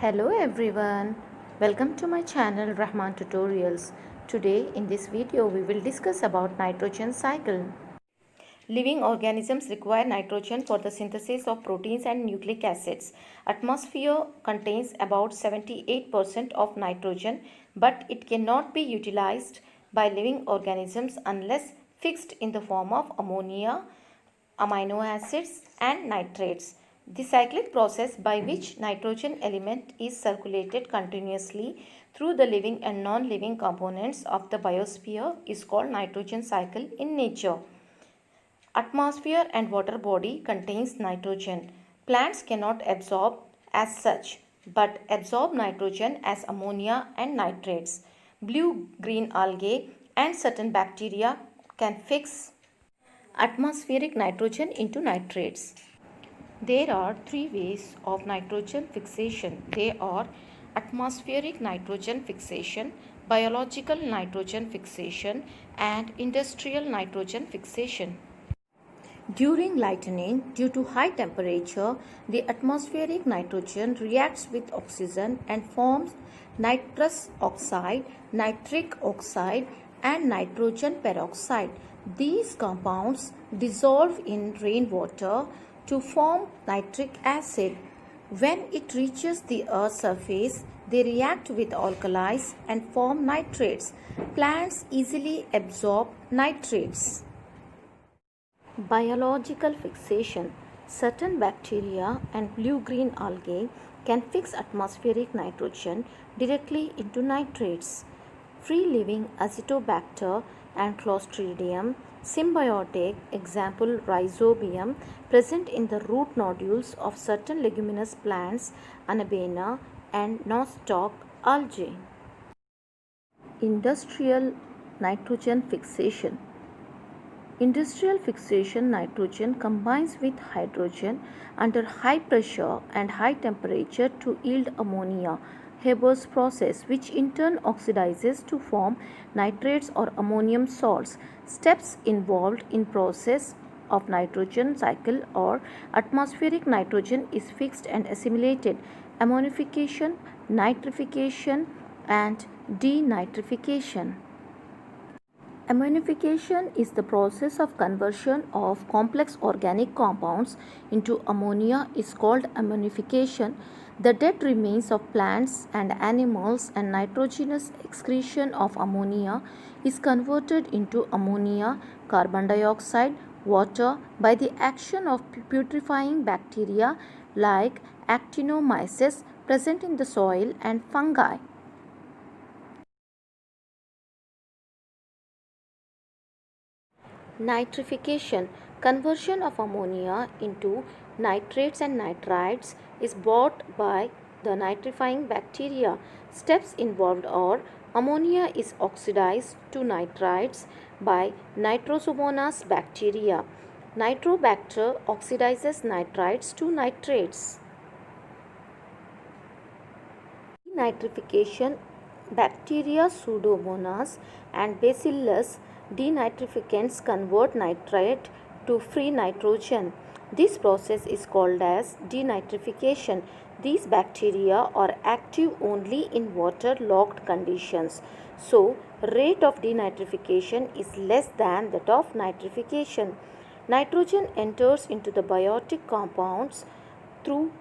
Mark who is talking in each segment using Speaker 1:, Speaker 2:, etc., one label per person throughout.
Speaker 1: Hello everyone, welcome to my channel Rahman Tutorials. Today in this video we will discuss about nitrogen cycle. Living organisms require nitrogen for the synthesis of proteins and nucleic acids. Atmosphere contains about 78% of nitrogen, but it cannot be utilized by living organisms unless fixed in the form of ammonia, amino acids and nitrates. The cyclic process by which nitrogen element is circulated continuously through the living and non-living components of the biosphere is called nitrogen cycle in nature. Atmosphere and water body contains nitrogen. Plants cannot absorb as such but absorb nitrogen as ammonia and nitrates. Blue-green algae and certain bacteria can fix atmospheric nitrogen into nitrates. There are three ways of nitrogen fixation. They are atmospheric nitrogen fixation, biological nitrogen fixation, and industrial nitrogen fixation. During lightning, due to high temperature, the atmospheric nitrogen reacts with oxygen and forms nitrous oxide, nitric oxide, and nitrogen peroxide. These compounds dissolve in rainwater to form nitric acid. When it reaches the Earth's surface, they react with alkalis and form nitrates. Plants easily absorb nitrates. Biological fixation. Certain bacteria and blue-green algae can fix atmospheric nitrogen directly into nitrates. Free-living Azotobacter and Clostridium, symbiotic, example Rhizobium, present in the root nodules of certain leguminous plants, Anabaena and nostoc algae. Industrial nitrogen fixation. Industrial fixation nitrogen combines with hydrogen under high pressure and high temperature to yield ammonia, Haber's process, which in turn oxidizes to form nitrates or ammonium salts. Steps involved in process of nitrogen cycle or atmospheric nitrogen is fixed and assimilated: ammonification, nitrification, and denitrification. Ammonification is the process of conversion of complex organic compounds into ammonia is called ammonification. The dead remains of plants and animals and nitrogenous excretion of ammonia is converted into ammonia, carbon dioxide, water by the action of putrefying bacteria like actinomyces present in the soil and fungi. Nitrification. Conversion of ammonia into nitrates and nitrites is brought by the nitrifying bacteria. Steps involved are: ammonia is oxidized to nitrites by Nitrosomonas bacteria. Nitrobacter oxidizes nitrites to nitrates. Denitrification. Bacteria Pseudomonas and Bacillus denitrificants convert nitrate to free nitrogen. This process is called as denitrification. These bacteria are active only in water-locked conditions, so rate of denitrification is less than that of nitrification. Nitrogen enters into the biotic compounds through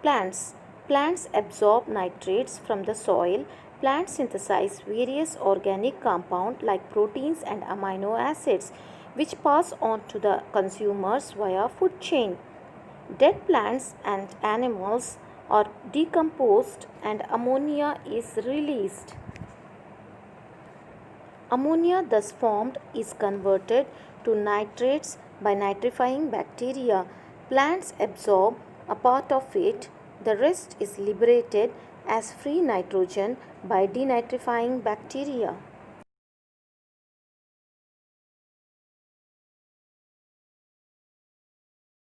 Speaker 1: plants. Plants absorb nitrates from the soil. Plants synthesize various organic compounds like proteins and amino acids, which pass on to the consumers via food chain. Dead plants and animals are decomposed and ammonia is released. Ammonia thus formed is converted to nitrates by nitrifying bacteria. Plants absorb a part of it. The rest is liberated as free nitrogen by denitrifying bacteria.